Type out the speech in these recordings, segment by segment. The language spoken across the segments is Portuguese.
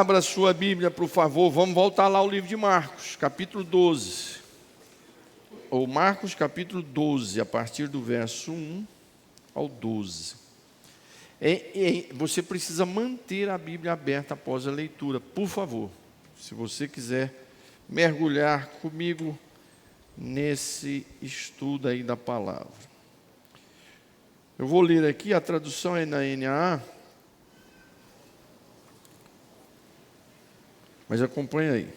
Abra sua Bíblia, por favor. Vamos voltar lá ao livro de Marcos, capítulo 12. Ou Marcos, capítulo 12, a partir do verso 1 ao 12. Você precisa manter a Bíblia aberta após a leitura, por favor. Se você quiser mergulhar comigo nesse estudo aí da palavra. Eu vou ler aqui, a tradução é na NAA. Mas acompanha aí.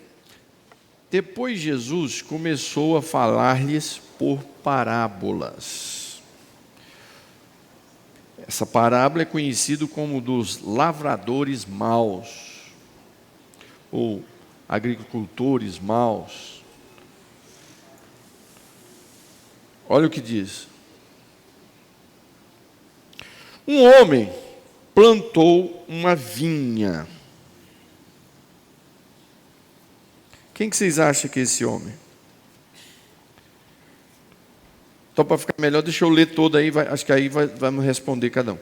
Depois Jesus começou a falar-lhes por parábolas. Essa parábola é conhecida como dos lavradores maus, ou agricultores maus. Olha o que diz. Um homem plantou uma vinha. Quem que vocês acham que é esse homem? Então, para ficar melhor, deixa eu ler todo aí, acho que aí vamos responder cada um.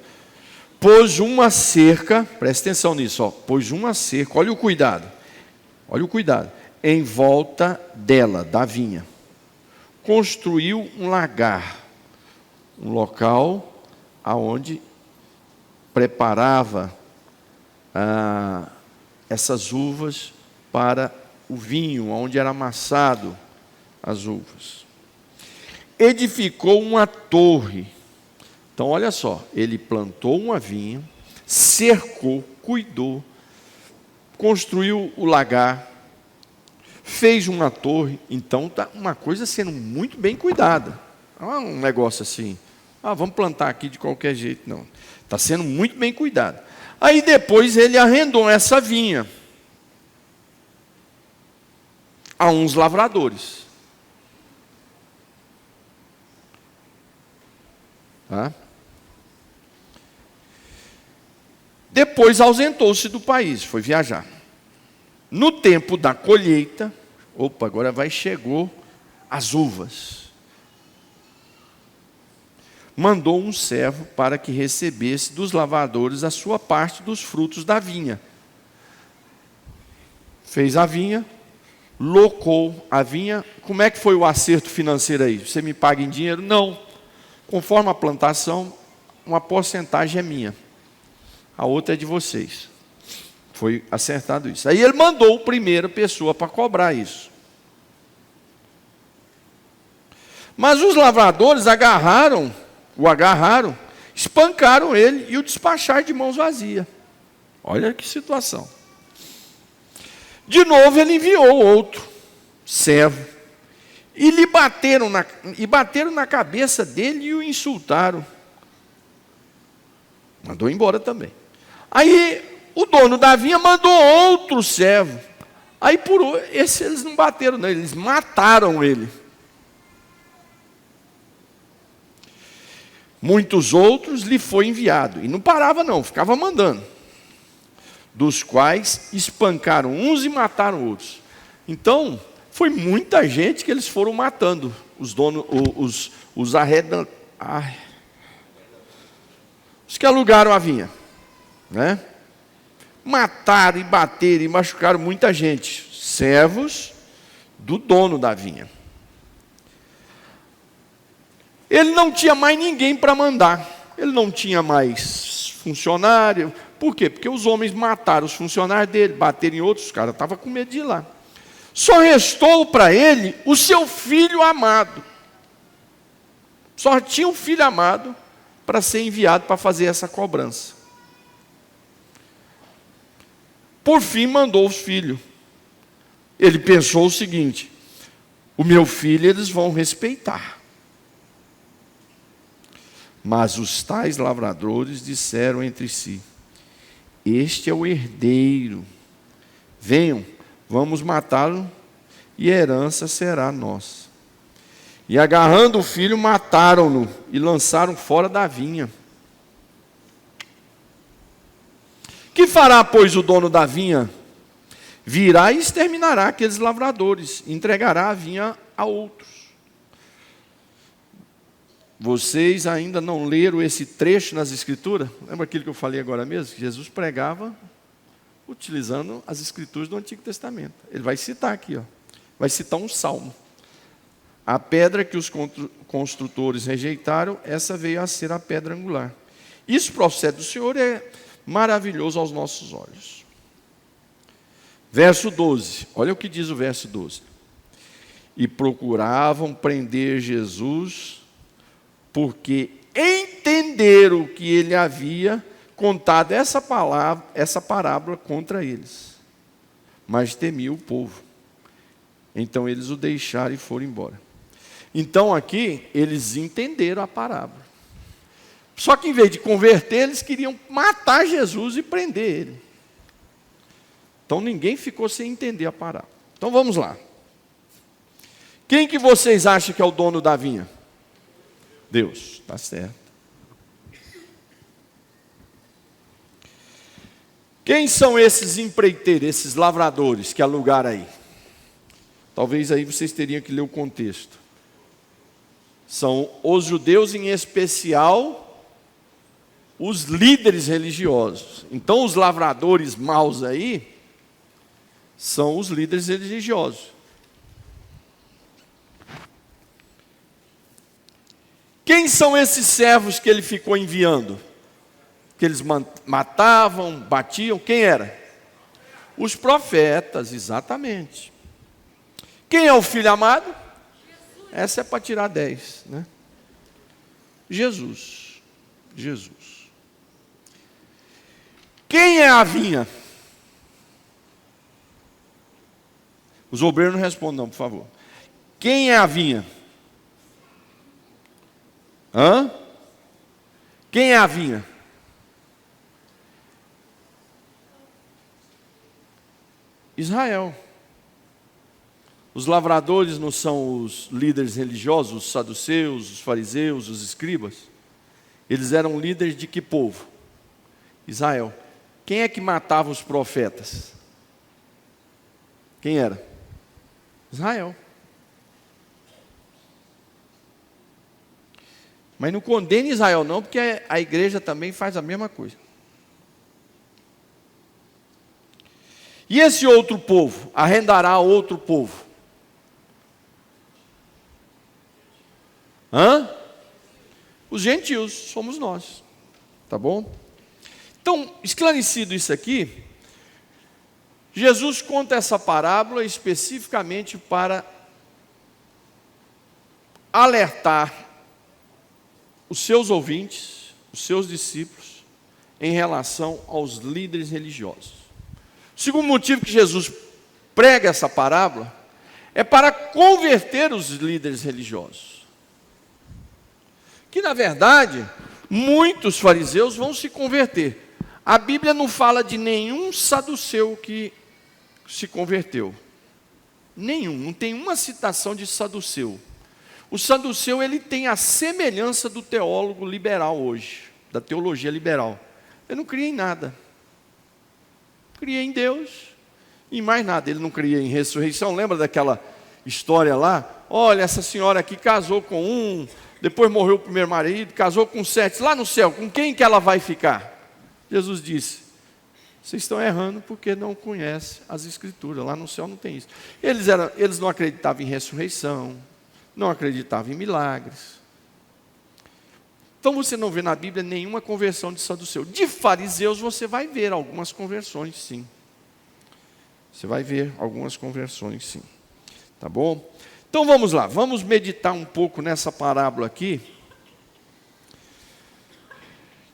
Pôs uma cerca, presta atenção nisso, ó, pôs uma cerca, olha o cuidado, em volta dela, da vinha. Construiu um lagar, um local aonde preparava essas uvas para o vinho, onde era amassado as uvas. Edificou uma torre. Então, olha só, ele plantou uma vinha, cercou, cuidou, construiu o lagar, fez uma torre. Então, está uma coisa sendo muito bem cuidada. Não é um negócio assim, vamos plantar aqui de qualquer jeito, não. Está sendo muito bem cuidado. Aí depois ele arrendou essa vinha a uns lavradores. Depois ausentou-se do país, foi viajar. No tempo da colheita, agora chegou as uvas. Mandou um servo para que recebesse dos lavradores a sua parte dos frutos da vinha. Fez a vinha, locou a vinha. Como é que foi o acerto financeiro aí? Você me paga em dinheiro? Não. Conforme a plantação, uma porcentagem é minha. A outra é de vocês. Foi acertado isso. Aí ele mandou a primeira pessoa para cobrar isso. Mas os lavradores o agarraram, espancaram ele e o despacharam de mãos vazias. Olha que situação. De novo ele enviou outro servo. E bateram na cabeça dele e o insultaram. Mandou embora também. Aí o dono da vinha mandou outro servo. Aí esse eles não bateram, não, eles mataram ele. Muitos outros lhe foi enviado. E não parava não, ficava mandando. Dos quais espancaram uns e mataram outros. Então, foi muita gente que eles foram matando. Os donos, os que alugaram a vinha. Né? Mataram e bateram e machucaram muita gente. Servos do dono da vinha. Ele não tinha mais ninguém para mandar. Ele não tinha mais funcionário. Por quê? Porque os homens mataram os funcionários dele, bateram em outros, os caras estavam com medo de ir lá. Só restou para ele o seu filho amado. Só tinha um filho amado para ser enviado para fazer essa cobrança. Por fim, mandou o filho. Ele pensou o seguinte: o meu filho eles vão respeitar. Mas os tais lavradores disseram entre si: este é o herdeiro. Venham, vamos matá-lo e a herança será nossa. E agarrando o filho, mataram-no e lançaram fora da vinha. Que fará, pois, o dono da vinha? Virá e exterminará aqueles lavradores, entregará a vinha a outros. Vocês ainda não leram esse trecho nas Escrituras? Lembra aquilo que eu falei agora mesmo? Que Jesus pregava utilizando as escrituras do Antigo Testamento. Ele vai citar aqui, ó. Vai citar um salmo. A pedra que os construtores rejeitaram, essa veio a ser a pedra angular. Isso procede do Senhor e é maravilhoso aos nossos olhos. Verso 12, olha o que diz o verso 12. E procuravam prender Jesus, porque entenderam que ele havia contado essa parábola contra eles. Mas temia o povo. Então eles o deixaram e foram embora. Então aqui, eles entenderam a parábola. Só que em vez de converter, eles queriam matar Jesus e prender ele. Então ninguém ficou sem entender a parábola. Então vamos lá. Quem que vocês acham que é o dono da vinha? Deus, está certo. Quem são esses empreiteiros, esses lavradores que alugaram aí? Talvez aí vocês teriam que ler o contexto. São os judeus, em especial os líderes religiosos. Então os lavradores maus aí são os líderes religiosos. Quem são esses servos que ele ficou enviando? Que eles matavam, batiam, quem era? Os profetas, exatamente. Quem é o filho amado? Essa é para tirar 10, né? Jesus. Jesus. Quem é a vinha? Os obreiros não respondem não, por favor. Quem é a vinha? Hã? Quem é a vinha? Israel. Os lavradores não são os líderes religiosos, os saduceus, os fariseus, os escribas? Eles eram líderes de que povo? Israel. Quem é que matava os profetas? Quem era? Israel. Mas não condene Israel não, porque a igreja também faz a mesma coisa. E esse outro povo, arrendará a outro povo? Hã? Os gentios, somos nós. Tá bom? Então, esclarecido isso aqui, Jesus conta essa parábola especificamente para alertar os seus ouvintes, os seus discípulos, em relação aos líderes religiosos. O segundo motivo que Jesus prega essa parábola é para converter os líderes religiosos. Que, na verdade, muitos fariseus vão se converter. A Bíblia não fala de nenhum saduceu que se converteu. Nenhum, não tem uma citação de saduceu. O saduceu, ele tem a semelhança do teólogo liberal hoje, da teologia liberal. Ele não cria em nada. Cria em Deus e mais nada. Ele não cria em ressurreição. Lembra daquela história lá? Olha, essa senhora aqui casou com um, depois morreu o primeiro marido, casou com 7. Lá no céu, com quem que ela vai ficar? Jesus disse: vocês estão errando porque não conhecem as escrituras. Lá no céu não tem isso. Eles não acreditavam em ressurreição, não acreditavam em milagres. Então você não vê na Bíblia nenhuma conversão de saduceu. De fariseus você vai ver algumas conversões, sim. Você vai ver algumas conversões, sim. Tá bom? Então vamos lá, vamos meditar um pouco nessa parábola aqui,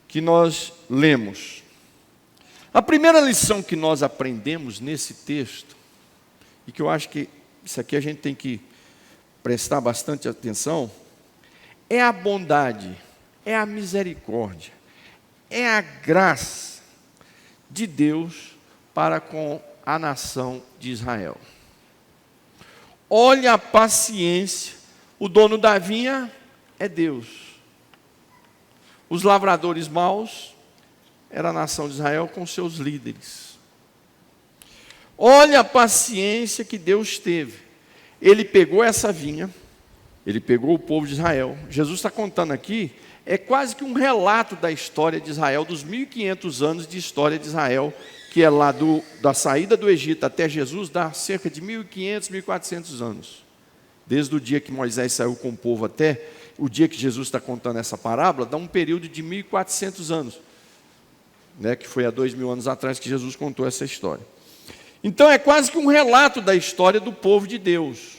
que nós lemos. A primeira lição que nós aprendemos nesse texto, e que eu acho que isso aqui a gente tem que prestar bastante atenção, é a bondade, é a misericórdia, é a graça de Deus para com a nação de Israel. Olha a paciência, o dono da vinha é Deus. Os lavradores maus era a nação de Israel com seus líderes. Olha a paciência que Deus teve. Ele pegou essa vinha, ele pegou o povo de Israel. Jesus está contando aqui, é quase que um relato da história de Israel, dos 1500 anos de história de Israel, que é lá da saída do Egito até Jesus, dá cerca de 1.500, 1.400 anos. Desde o dia que Moisés saiu com o povo até o dia que Jesus está contando essa parábola, dá um período de 1.400 anos, né, que foi há 2.000 anos atrás que Jesus contou essa história. Então é quase que um relato da história do povo de Deus.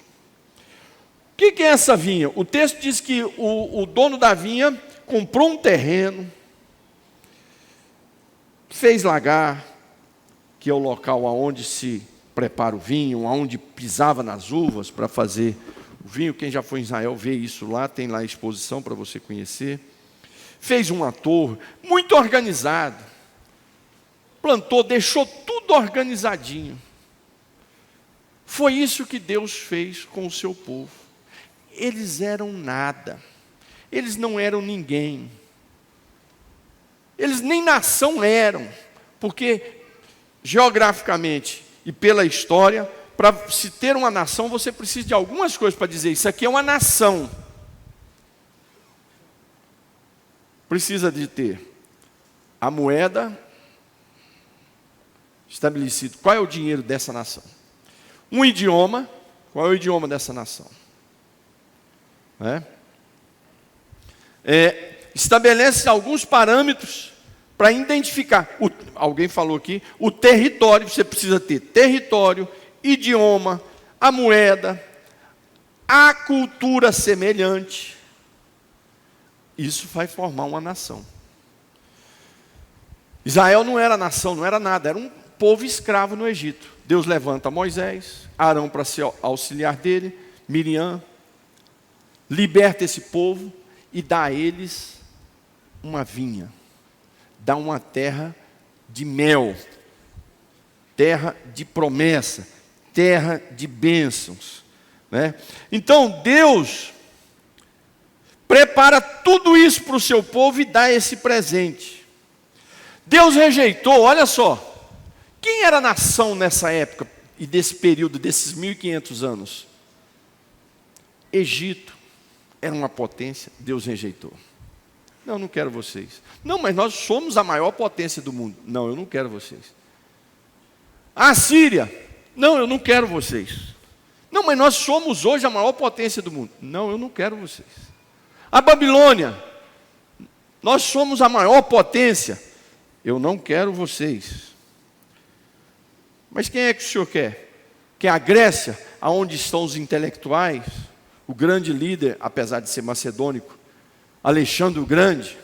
O que é essa vinha? O texto diz que o dono da vinha comprou um terreno, fez lagar, que é o local onde se prepara o vinho, onde pisava nas uvas para fazer o vinho. Quem já foi em Israel vê isso lá, tem lá a exposição para você conhecer. Fez uma torre, muito organizado. Plantou, deixou tudo organizadinho. Foi isso que Deus fez com o seu povo. Eles eram nada. Eles não eram ninguém. Eles nem nação eram, porque geograficamente e pela história, para se ter uma nação, você precisa de algumas coisas para dizer, isso aqui é uma nação. Precisa de ter a moeda estabelecida. Qual é o dinheiro dessa nação? Um idioma. Qual é o idioma dessa nação? Estabelece alguns parâmetros para identificar. Alguém falou aqui, o território. Você precisa ter território, idioma, a moeda, a cultura semelhante. Isso vai formar uma nação. Israel não era nação, não era nada, era um povo escravo no Egito. Deus levanta Moisés, Arão para ser auxiliar dele, Miriam, liberta esse povo e dá a eles uma vinha, dá uma terra de mel, terra de promessa, terra de bênçãos, né? Então Deus prepara tudo isso para o seu povo e dá esse presente. Deus rejeitou, olha só, quem era a nação nessa época e desse período, desses 1.500 anos? Egito era uma potência, Deus rejeitou. Não, eu não quero vocês. Não, mas nós somos a maior potência do mundo. Não, eu não quero vocês. A Síria, não, eu não quero vocês. Não, mas nós somos hoje a maior potência do mundo. Não, eu não quero vocês. A Babilônia, nós somos a maior potência. Eu não quero vocês. Mas quem é que o senhor quer? Quer a Grécia, aonde estão os intelectuais? O grande líder, apesar de ser macedônico, Alexandre o Grande?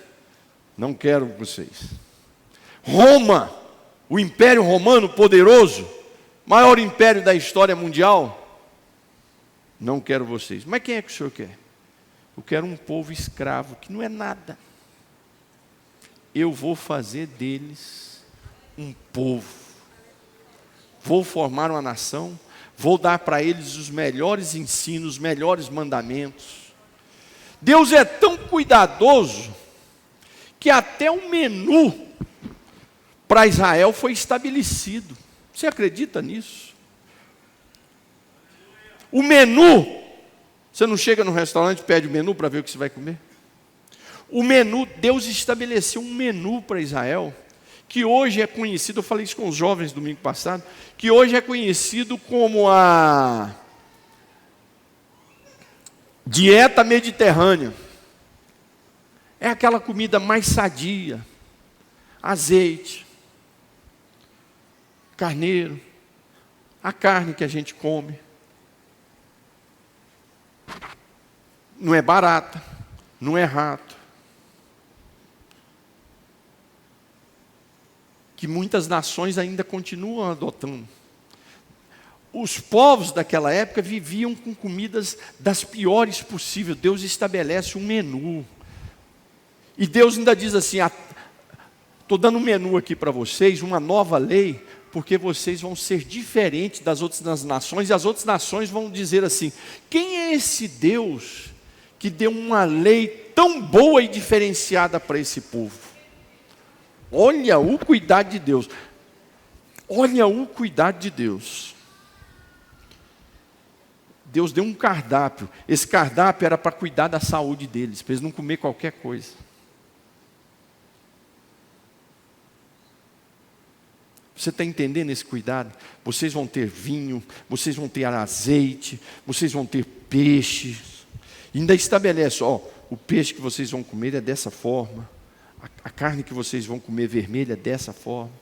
Não quero vocês. Roma, o Império Romano poderoso, maior império da história mundial? Não quero vocês. Mas quem é que o senhor quer? Eu quero um povo escravo, que não é nada. Eu vou fazer deles um povo. Vou formar uma nação, vou dar para eles os melhores ensinos, os melhores mandamentos. Deus é tão cuidadoso que até o menu para Israel foi estabelecido. Você acredita nisso? O menu, você não chega no restaurante e pede o menu para ver o que você vai comer? O menu, Deus estabeleceu um menu para Israel, que hoje é conhecido, eu falei isso com os jovens domingo passado, que hoje é conhecido como a dieta mediterrânea. É aquela comida mais sadia, azeite, carneiro, a carne que a gente come. Não é barata, não é rato. Que muitas nações ainda continuam adotando. Os povos daquela época viviam com comidas das piores possíveis. Deus estabelece um menu. E Deus ainda diz assim, estou dando um menu aqui para vocês, uma nova lei, porque vocês vão ser diferentes das outras nações, e as outras nações vão dizer assim, quem é esse Deus que deu uma lei tão boa e diferenciada para esse povo? Olha o cuidado de Deus. Olha o cuidado de Deus. Deus deu um cardápio. Esse cardápio era para cuidar da saúde deles, para eles não comer qualquer coisa. Você está entendendo esse cuidado? Vocês vão ter vinho, vocês vão ter azeite, vocês vão ter peixe. E ainda estabelece, ó, o peixe que vocês vão comer é dessa forma. A carne que vocês vão comer vermelha é dessa forma.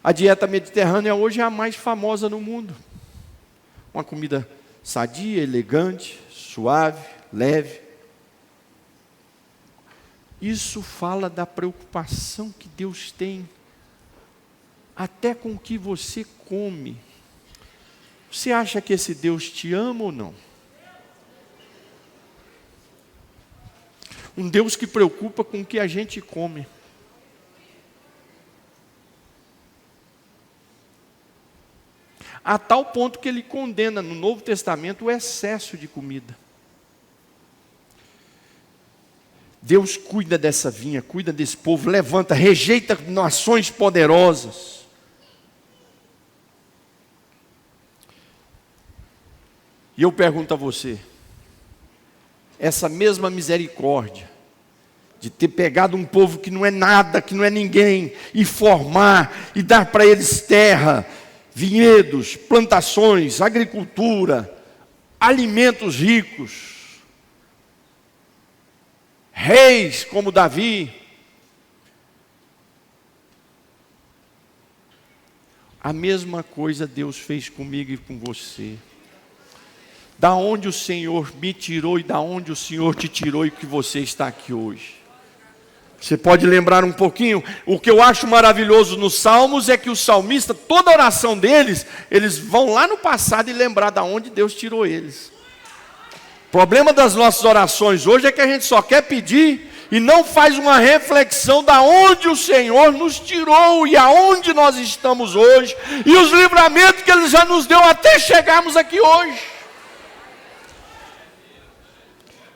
A dieta mediterrânea hoje é a mais famosa no mundo. Uma comida sadia, elegante, suave, leve. Isso fala da preocupação que Deus tem até com o que você come. Você acha que esse Deus te ama ou não? Um Deus que preocupa com o que a gente come. A tal ponto que ele condena no Novo Testamento o excesso de comida. Deus cuida dessa vinha, cuida desse povo, levanta, rejeita nações poderosas. E eu pergunto a você, essa mesma misericórdia, de ter pegado um povo que não é nada, que não é ninguém, e formar, e dar para eles terra, vinhedos, plantações, agricultura, alimentos ricos, reis como Davi. A mesma coisa Deus fez comigo e com você. Da onde o Senhor me tirou e da onde o Senhor te tirou e que você está aqui hoje. Você pode lembrar um pouquinho? O que eu acho maravilhoso nos Salmos é que o salmista, toda a oração deles, eles vão lá no passado e lembrar da onde Deus tirou eles. O problema das nossas orações hoje é que a gente só quer pedir e não faz uma reflexão da onde o Senhor nos tirou e aonde nós estamos hoje e os livramentos que Ele já nos deu até chegarmos aqui hoje.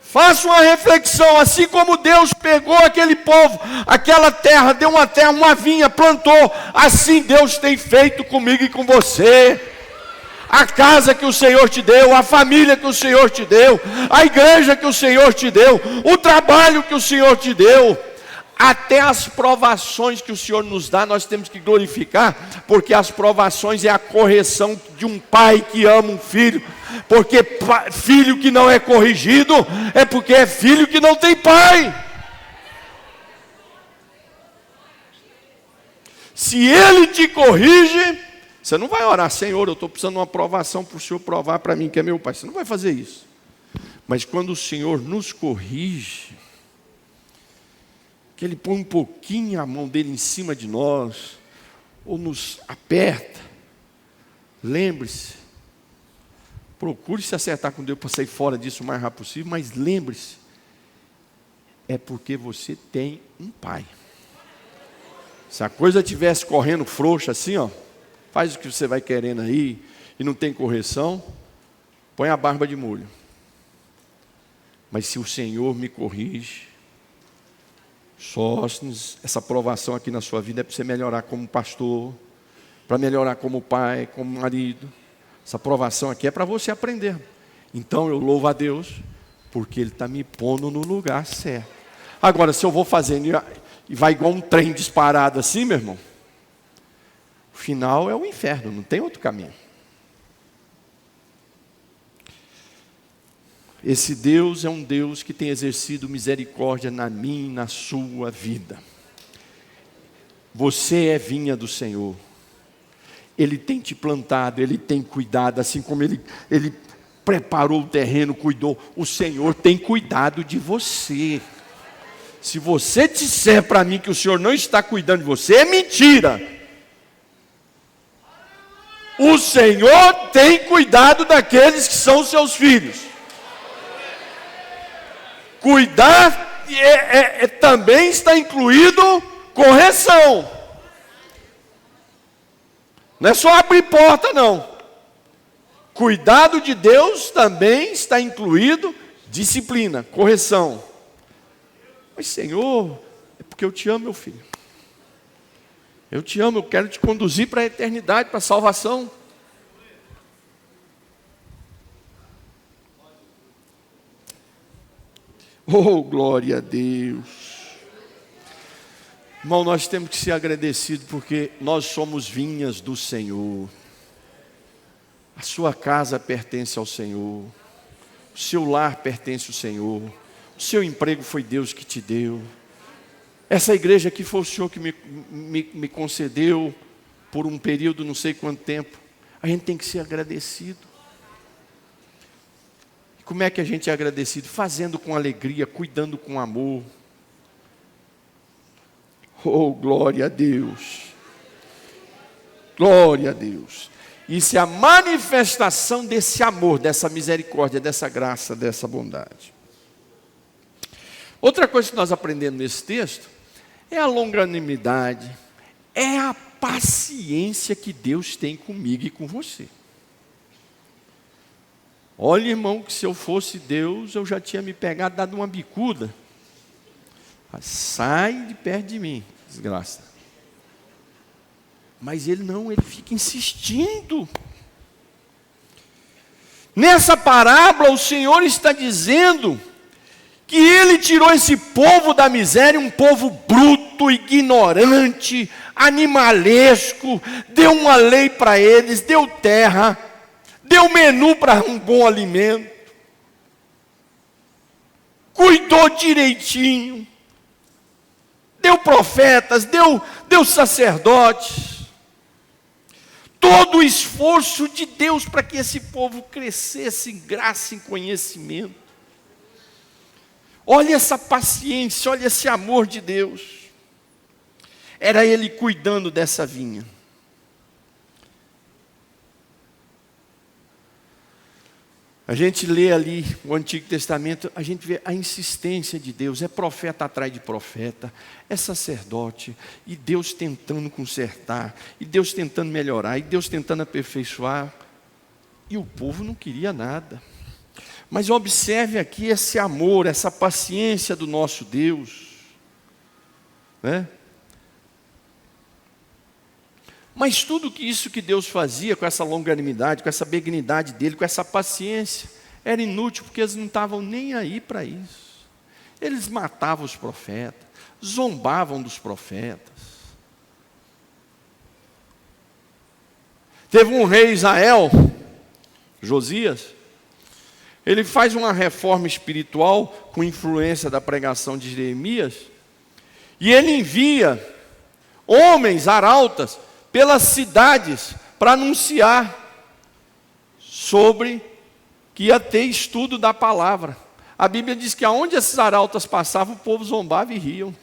Faça uma reflexão, assim como Deus pegou aquele povo, aquela terra, deu uma terra, uma vinha, plantou, assim Deus tem feito comigo e com você. A casa que o Senhor te deu, a família que o Senhor te deu, a igreja que o Senhor te deu, o trabalho que o Senhor te deu, até as provações que o Senhor nos dá, nós temos que glorificar, porque as provações é a correção de um pai que ama um filho, porque filho que não é corrigido, é porque é filho que não tem pai. Se ele te corrige, você não vai orar, Senhor, eu estou precisando de uma aprovação para o Senhor provar para mim que é meu pai. Você não vai fazer isso. Mas quando o Senhor nos corrige, que Ele põe um pouquinho a mão dele em cima de nós, ou nos aperta, lembre-se, procure se acertar com Deus para sair fora disso o mais rápido possível, mas lembre-se, é porque você tem um pai. Se a coisa estivesse correndo frouxa assim, ó, faz o que você vai querendo aí, e não tem correção, põe a barba de molho. Mas se o Senhor me corrige, Sóstenes, essa provação aqui na sua vida é para você melhorar como pastor, para melhorar como pai, como marido. Essa provação aqui é para você aprender. Então eu louvo a Deus, porque Ele está me pondo no lugar certo. Agora, se eu vou fazendo e vai igual um trem disparado assim, meu irmão, o final é o inferno, não tem outro caminho. Esse Deus é um Deus que tem exercido misericórdia na minha e na sua vida. Você é vinha do Senhor. Ele tem te plantado, Ele tem cuidado, assim como Ele preparou o terreno, cuidou. O Senhor tem cuidado de você. Se você disser para mim que o Senhor não está cuidando de você, é mentira. O Senhor tem cuidado daqueles que são seus filhos. Cuidar também está incluído correção. Não é só abrir porta, não. Cuidado de Deus também está incluído disciplina, correção. Mas Senhor, é porque eu te amo, meu filho. Eu te amo, eu quero te conduzir para a eternidade, para a salvação. Oh, glória a Deus. Irmão, nós temos que ser agradecidos porque nós somos vinhas do Senhor. A sua casa pertence ao Senhor. O seu lar pertence ao Senhor. O seu emprego foi Deus que te deu. Essa igreja aqui foi o Senhor que me concedeu por um período, não sei quanto tempo. A gente tem que ser agradecido. Como é que a gente é agradecido? Fazendo com alegria, cuidando com amor. Oh, glória a Deus. Glória a Deus. Isso é a manifestação desse amor, dessa misericórdia, dessa graça, dessa bondade. Outra coisa que nós aprendemos nesse texto é a longanimidade, é a paciência que Deus tem comigo e com você. Olha, irmão, que se eu fosse Deus, eu já tinha me pegado, dado uma bicuda. Sai de perto de mim, desgraça. Mas ele não, ele fica insistindo. Nessa parábola, o Senhor está dizendo que Ele tirou esse povo da miséria, um povo bruto, ignorante, animalesco, deu uma lei para eles, deu terra, deu menu para um bom alimento, cuidou direitinho, deu profetas, deu sacerdotes. Todo o esforço de Deus para que esse povo crescesse em graça, em conhecimento. Olha essa paciência, olha esse amor de Deus. Era Ele cuidando dessa vinha. A gente lê ali o Antigo Testamento, a gente vê a insistência de Deus, é profeta atrás de profeta, é sacerdote, e Deus tentando consertar, e Deus tentando melhorar, e Deus tentando aperfeiçoar, e o povo não queria nada. Mas observe aqui esse amor, essa paciência do nosso Deus, né? Mas tudo isso que Deus fazia com essa longanimidade, com essa benignidade dele, com essa paciência, era inútil porque eles não estavam nem aí para isso. Eles matavam os profetas, zombavam dos profetas. Teve um rei Israel, Josias, ele faz uma reforma espiritual com influência da pregação de Jeremias, e ele envia homens, arautas, pelas cidades, para anunciar sobre que ia ter estudo da palavra. A Bíblia diz que aonde esses arautas passavam, o povo zombava e riam.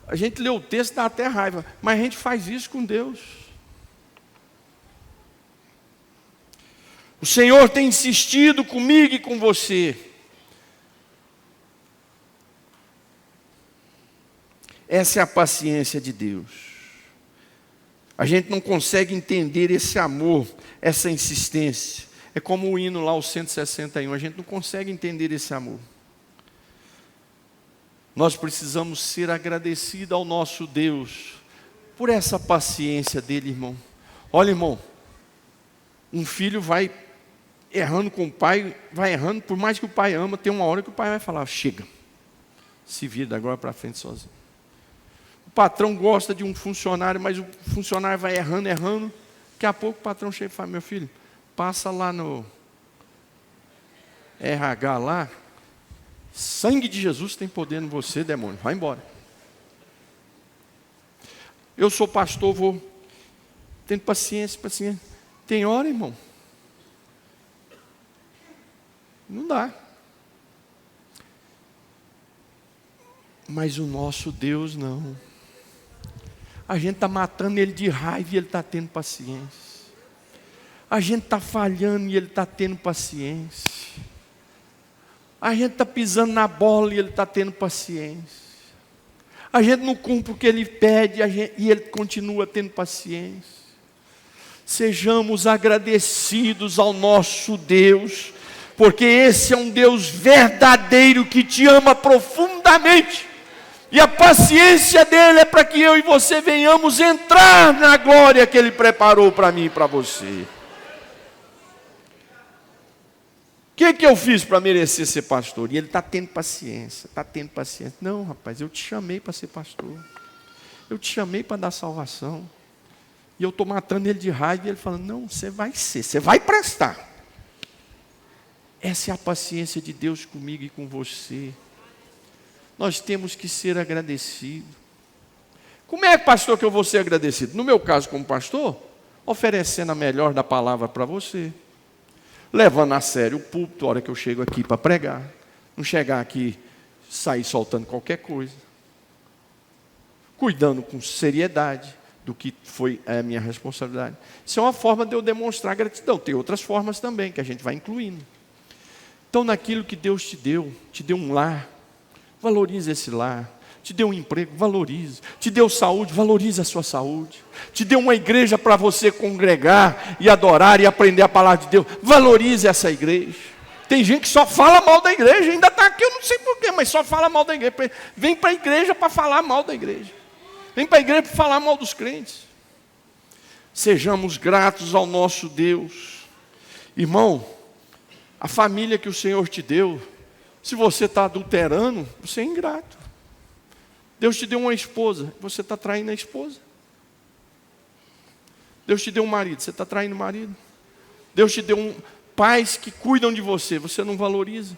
A gente lê o texto, dá até raiva, mas a gente faz isso com Deus. O Senhor tem insistido comigo e com você. Essa é a paciência de Deus. A gente não consegue entender esse amor, essa insistência. É como o hino lá, o 161, a gente não consegue entender esse amor. Nós precisamos ser agradecidos ao nosso Deus, por essa paciência dele, irmão. Olha, irmão, um filho vai errando com o pai, vai errando, por mais que o pai ama, tem uma hora que o pai vai falar, chega, se vira da agora para frente sozinho. O patrão gosta de um funcionário, mas o funcionário vai errando. Daqui a pouco o patrão chega e fala, meu filho, passa lá no RH lá, sangue de Jesus tem poder em você, demônio, vai embora. Eu sou pastor, vou tendo paciência. Tem hora, irmão, não dá. Mas o nosso Deus não. A gente está matando ele de raiva e ele está tendo paciência. A gente está falhando e ele está tendo paciência. A gente está pisando na bola e ele está tendo paciência. A gente não cumpre o que ele pede e ele continua tendo paciência. Sejamos agradecidos ao nosso Deus, porque esse é um Deus verdadeiro que te ama profundamente. E a paciência dele é para que eu e você venhamos entrar na glória que ele preparou para mim e para você. que eu fiz para merecer ser pastor? E ele está tendo paciência, está tendo paciência. Não, rapaz, eu te chamei para ser pastor. Eu te chamei para dar salvação. E eu estou matando ele de raiva. E ele falando, não, você vai ser, você vai prestar. Essa é a paciência de Deus comigo e com você. Nós temos que ser agradecidos. Como é, pastor, que eu vou ser agradecido? No meu caso, como pastor, oferecendo a melhor da palavra para você. Levando a sério o púlpito, a hora que eu chego aqui para pregar. Não chegar aqui, sair soltando qualquer coisa. Cuidando com seriedade do que foi a minha responsabilidade. Isso é uma forma de eu demonstrar gratidão. Tem outras formas também, que a gente vai incluindo. Então, naquilo que Deus te deu um lar, valorize esse lar. Te deu um emprego, valorize. Te deu saúde, valorize a sua saúde. Te deu uma igreja para você congregar e adorar e aprender a palavra de Deus, valorize essa igreja. Tem gente que só fala mal da igreja, ainda está aqui, eu não sei porquê, mas só fala mal da igreja. Vem para a igreja para falar mal da igreja. Vem para a igreja para falar mal dos crentes. Sejamos gratos ao nosso Deus. Irmão, a família que o Senhor te deu, se você está adulterando, você é ingrato. Deus te deu uma esposa, você está traindo a esposa. Deus te deu um marido, você está traindo o marido. Deus te deu pais que cuidam de você, você não valoriza.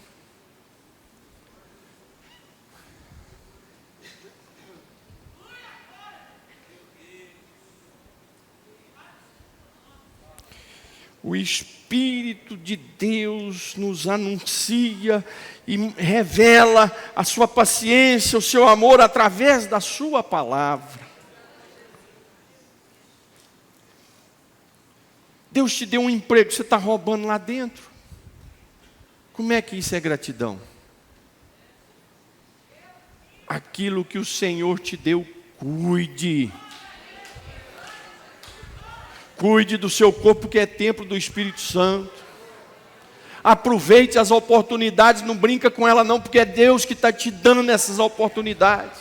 O Espírito de Deus nos anuncia e revela a sua paciência, o seu amor através da sua palavra. Deus te deu um emprego, você está roubando lá dentro. Como é que isso é gratidão? Aquilo que o Senhor te deu, cuide. Cuide do seu corpo, que é templo do Espírito Santo. Aproveite as oportunidades, não brinca com ela não, porque é Deus que está te dando essas oportunidades.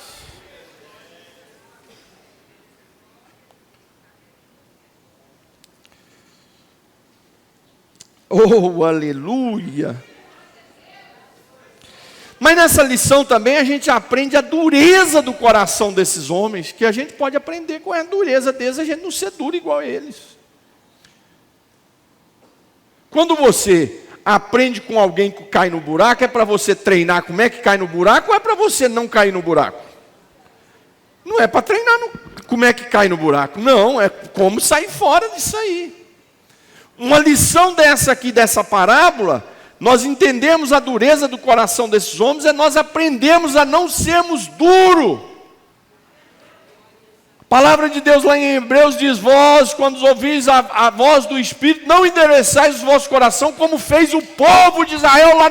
Oh, aleluia! Mas nessa lição também a gente aprende a dureza do coração desses homens, que a gente pode aprender com a dureza deles, a gente não ser duro igual a eles. Quando você aprende com alguém que cai no buraco, é para você treinar como é que cai no buraco, ou é para você não cair no buraco? Não é para treinar como é que cai no buraco, não, é como sair fora disso aí. Uma lição dessa aqui, dessa parábola, nós entendemos a dureza do coração desses homens, é nós aprendemos a não sermos duros. A palavra de Deus lá em Hebreus diz, vós, quando ouvis a voz do Espírito, não endereçais o vosso coração, como fez o povo de Israel lá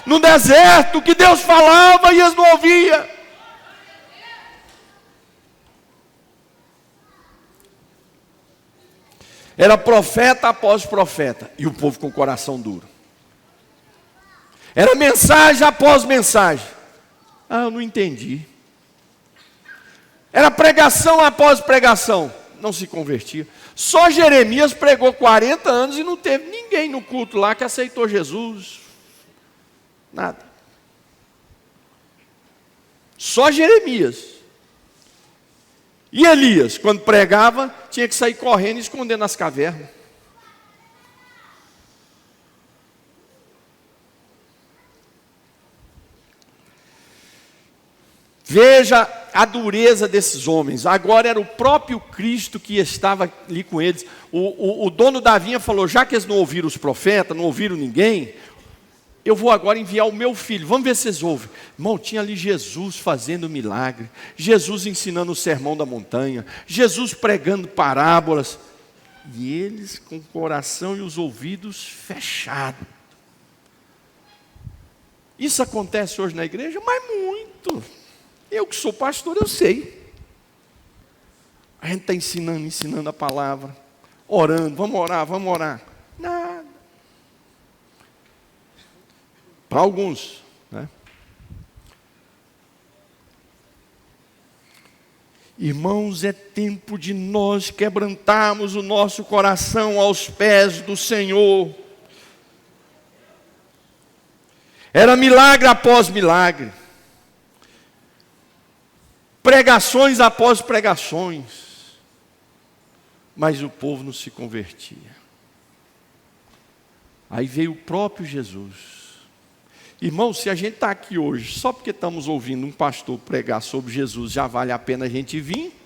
no deserto, que Deus falava e eles não ouviam. Era profeta após profeta, e o povo com o coração duro. Era mensagem após mensagem. Ah, eu não entendi. Era pregação após pregação. Não se convertia. Só Jeremias pregou 40 anos e não teve ninguém no culto lá que aceitou Jesus. Nada. Só Jeremias. E Elias, quando pregava, tinha que sair correndo e esconder nas cavernas. Veja a dureza desses homens. Agora era o próprio Cristo que estava ali com eles. O dono da vinha falou, já que eles não ouviram os profetas, não ouviram ninguém, eu vou agora enviar o meu filho. Vamos ver se vocês ouvem. Irmão, tinha ali Jesus fazendo milagre. Jesus ensinando o sermão da montanha. Jesus pregando parábolas. E eles com o coração e os ouvidos fechados. Isso acontece hoje na igreja? Mas muito. Eu que sou pastor, eu sei. A gente está ensinando a palavra, orando, vamos orar. Nada. Para alguns, né? Irmãos, é tempo de nós quebrantarmos o nosso coração aos pés do Senhor. Era milagre após milagre. Pregações após pregações. Mas o povo não se convertia. Aí veio o próprio Jesus. Irmão, se a gente está aqui hoje só porque estamos ouvindo um pastor pregar sobre Jesus, já vale a pena a gente vir?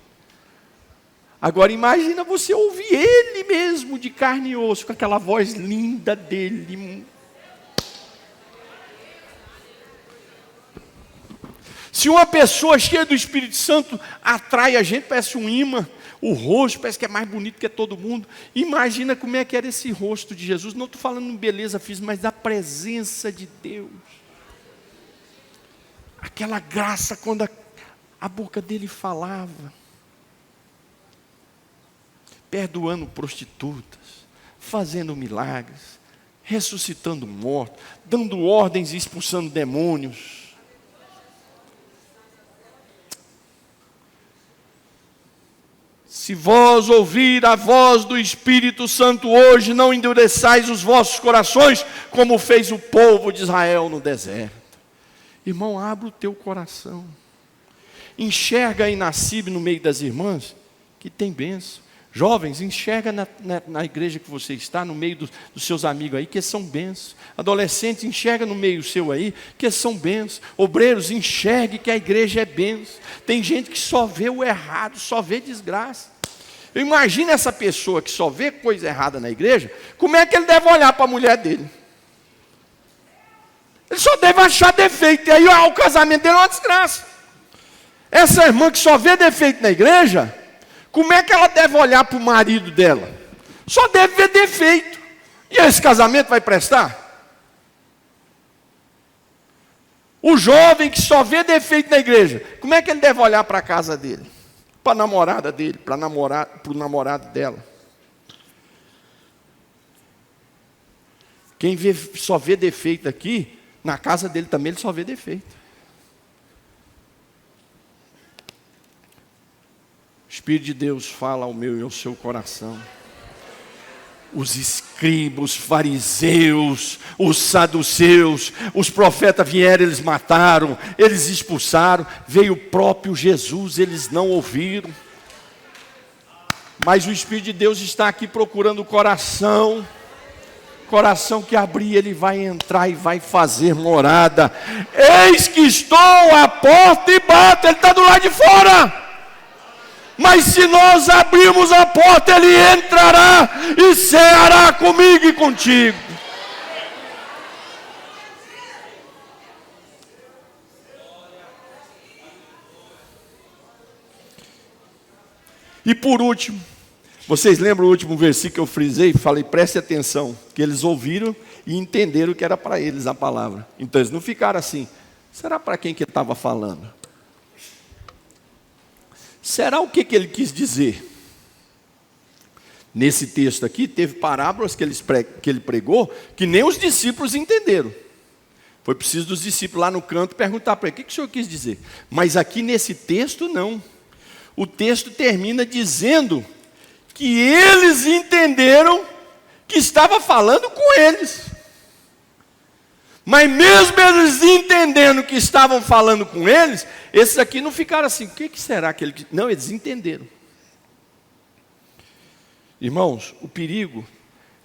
Agora imagina você ouvir ele mesmo de carne e osso, com aquela voz linda dele. Se uma pessoa cheia do Espírito Santo atrai a gente, parece um imã, o rosto parece que é mais bonito que todo mundo. Imagina como é que era esse rosto de Jesus. Não estou falando em beleza física, mas da presença de Deus. Aquela graça quando a boca dele falava. Perdoando prostitutas, fazendo milagres, ressuscitando mortos, dando ordens e expulsando demônios. Se vós ouvir a voz do Espírito Santo hoje, não endureçais os vossos corações, como fez o povo de Israel no deserto. Irmão, abre o teu coração. Enxerga aí Nacibe no meio das irmãs, que tem bênção. Jovens, enxerga na igreja que você está, no meio dos seus amigos aí, que são bênçãos. Adolescentes, enxerga no meio seu aí, que são bênçãos. Obreiros, enxergue que a igreja é bênção. Tem gente que só vê o errado, só vê desgraça. Imagina essa pessoa que só vê coisa errada na igreja, como é que ele deve olhar para a mulher dele? Ele só deve achar defeito, e aí o casamento dele é uma desgraça. Essa irmã que só vê defeito na igreja, como é que ela deve olhar para o marido dela? Só deve ver defeito. E esse casamento vai prestar? O jovem que só vê defeito na igreja, como é que ele deve olhar para a casa dele? Para a namorada dele, para o namorado dela? Quem só vê defeito aqui, na casa dele também ele só vê defeito. O Espírito de Deus fala ao meu e ao seu coração. Os escribas, os fariseus, os saduceus, os profetas vieram, eles mataram, eles expulsaram, veio o próprio Jesus, eles não ouviram. Mas o Espírito de Deus está aqui procurando o coração que abrir, ele vai entrar e vai fazer morada. Eis que estou à porta e bato, ele está do lado de fora. Mas se nós abrirmos a porta, ele entrará e ceará comigo e contigo. E por último, vocês lembram o último versículo que eu frisei? Falei, preste atenção, que eles ouviram e entenderam que era para eles a palavra. Então eles não ficaram assim, será para quem que ele estava falando? Será o que ele quis dizer? Nesse texto aqui, teve parábolas que ele pregou, que nem os discípulos entenderam. Foi preciso dos discípulos lá no canto perguntar para ele, o que o senhor quis dizer? Mas aqui nesse texto, não. O texto termina dizendo que eles entenderam que estava falando com eles. Mas mesmo eles entendendo que estavam falando com eles, esses aqui não ficaram assim, o que será que ele... Não, eles entenderam. Irmãos, o perigo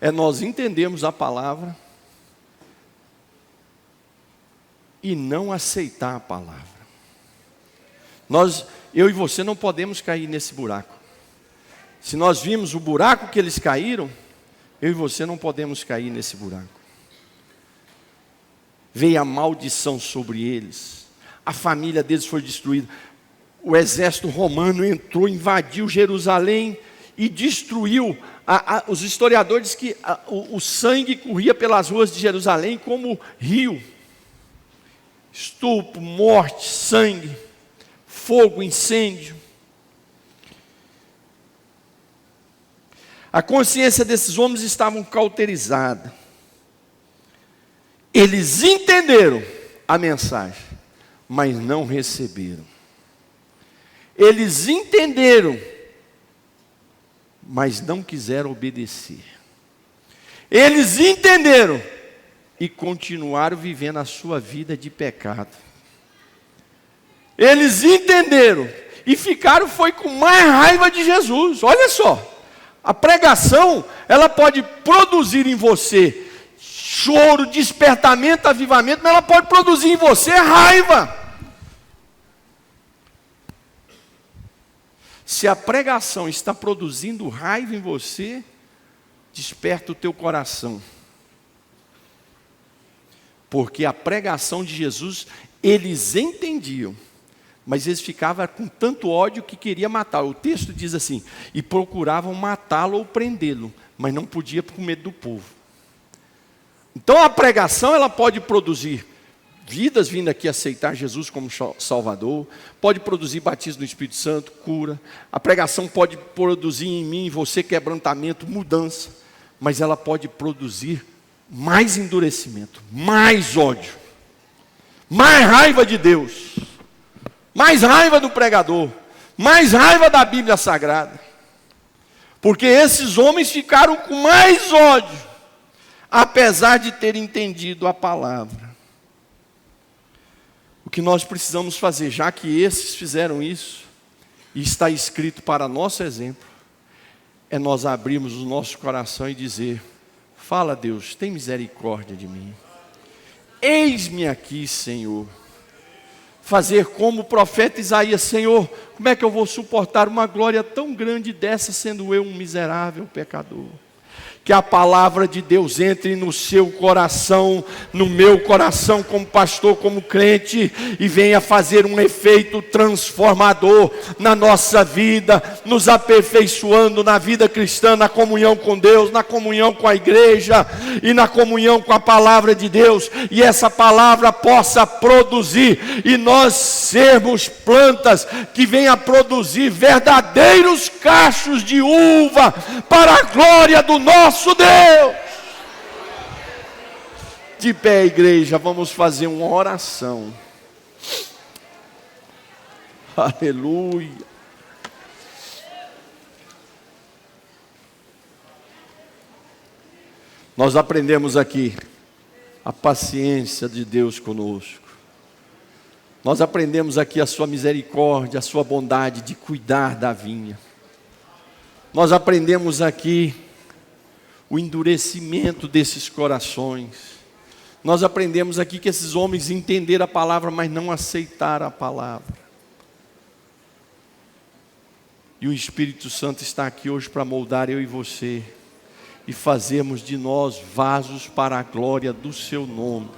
é nós entendermos a palavra e não aceitar a palavra. Eu e você não podemos cair nesse buraco. Se nós vimos o buraco que eles caíram, eu e você não podemos cair nesse buraco. Veio a maldição sobre eles, a família deles foi destruída, o exército romano entrou, invadiu Jerusalém e destruiu. Os historiadores dizem que o sangue corria pelas ruas de Jerusalém como rio. Estupro, morte, sangue, fogo, incêndio. A consciência desses homens estava cauterizada. Eles entenderam a mensagem, mas não receberam. Eles entenderam, mas não quiseram obedecer. Eles entenderam, e continuaram vivendo a sua vida de pecado. Eles entenderam e ficaram foi com mais raiva de Jesus. Olha só, a pregação, ela pode produzir em você choro, despertamento, avivamento, mas ela pode produzir em você raiva. Se a pregação está produzindo raiva em você, desperta o teu coração. Porque a pregação de Jesus, eles entendiam, mas eles ficavam com tanto ódio que queriam matar. O texto diz assim, e procuravam matá-lo ou prendê-lo, mas não podia por medo do povo. Então a pregação, ela pode produzir vidas vindo aqui aceitar Jesus como Salvador, pode produzir batismo no Espírito Santo, cura. A pregação pode produzir em mim e você quebrantamento, mudança, mas ela pode produzir mais endurecimento, mais ódio, mais raiva de Deus, mais raiva do pregador, mais raiva da Bíblia Sagrada. Porque esses homens ficaram com mais ódio, apesar de terem entendido a palavra. O que nós precisamos fazer, já que esses fizeram isso, e está escrito para nosso exemplo, é nós abrirmos o nosso coração e dizer: fala, Deus, tem misericórdia de mim. Eis-me aqui, Senhor. Fazer como o profeta Isaías: Senhor, como é que eu vou suportar uma glória tão grande dessa, sendo eu um miserável pecador? Que a palavra de Deus entre no seu coração, no meu coração como pastor, como crente, e venha fazer um efeito transformador na nossa vida, nos aperfeiçoando na vida cristã, na comunhão com Deus, na comunhão com a igreja e na comunhão com a palavra de Deus, e essa palavra possa produzir, e nós sermos plantas que venham a produzir verdadeiros cachos de uva para a glória do nosso Deus. De pé, igreja, vamos fazer uma oração. Aleluia. Nós aprendemos aqui a paciência de Deus conosco. Nós aprendemos aqui a sua misericórdia, a sua bondade de cuidar da vinha. Nós aprendemos aqui o endurecimento desses corações. Nós aprendemos aqui que esses homens entenderam a palavra, mas não aceitaram a palavra. E o Espírito Santo está aqui hoje para moldar eu e você, e fazermos de nós vasos para a glória do seu nome.